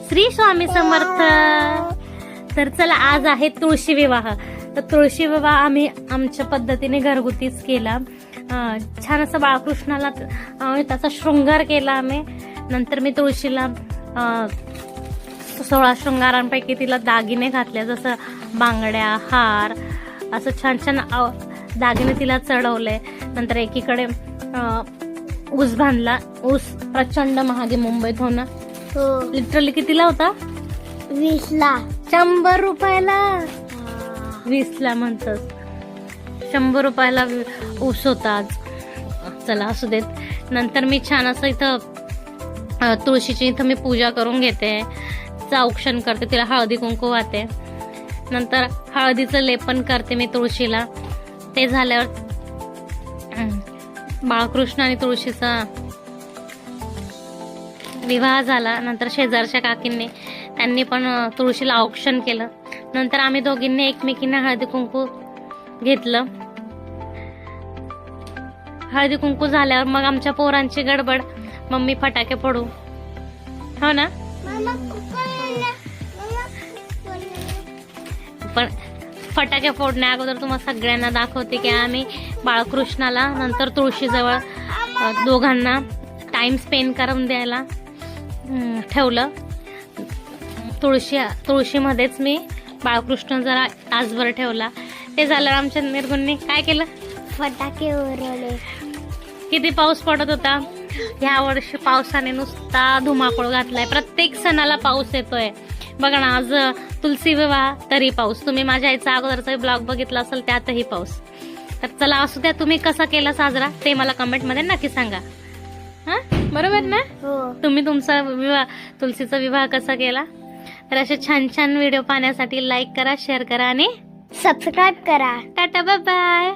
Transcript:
श्री स्वामी समर्थ. तर चला, आज आहे तुळशी विवाह. तर तुळशी विवाह आम्ही आमच्या पद्धतीने घरगुतीच केला. छान असं बाळकृष्णाला त्याचा शृंगार केला आम्ही. नंतर मी तुळशीला 16 शृंगारांपैकी तिला दागिने घातले, जसं बांगड्या, हार, असं छान छान दागिने तिला चढवले. नंतर एकीकडे ऊस बांधला. ऊस प्रचंड महागे मुंबईत हो ना. लिटरली कितीला होता? 20ला. 100 रुपयाला. 20ला म्हणतस, 100 रुपयाला ऊस होता आज. चला असू देत. नंतर मी छान असं इथं तुळशीची इथं मी पूजा करून घेते, औक्षण करते, तिला हळदी कुंकू वाहते. नंतर हळदीचं लेपन करते मी तुळशीला. ते झाल्यावर बाळकृष्ण आणि तुळशीचा विवाह झाला. नंतर शेजारच्या काकींनी त्यांनी पण तुळशीला औक्षण केलं. नंतर आम्ही दोघींनी एकमेकींना हळदी कुंकू घेतलं. हळदी कुंकू झाल्यावर मग आमच्या पोरांची गडबड, मम्मी फटाके फोडू, हो ना. पण फटाके फोडण्या अगोदर तुम्हाला सगळ्यांना दाखवते की आम्ही बाळकृष्णाला नंतर तुळशीजवळ दोघांना टाइम स्पेंड करून द्यायला ठेवलं. तुळशीमध्येच मी बाळकृष्ण जरा तासभर ठेवला. ते झाल्यावर आमच्या निर्गुणनी काय केलं? फटाके उडवले. किती पाऊस पडत होता. ह्या वर्षी पावसाने नुसता धुमाकूळ घातलाय. प्रत्येक सणाला पाऊस येतोय बघा ना. आज तुलसी विवाह तरी पाऊस. तुम्ही माझ्या आईचा अगोदरचा ब्लॉग बघितला असेल, त्यातही पाऊस. तर चला असू द्या. तुम्ही कसा केला साजरा ते मला कमेंट मध्ये नक्की सांगा. हा, बरोबर ना. तुम्ही तुमचा विवाह, तुलसीचा विवाह कसा केला? तर असे छान छान व्हिडिओ पाहण्यासाठी लाईक करा, शेअर करा आणि सबस्क्राईब करा. टाटा, बाय बाय.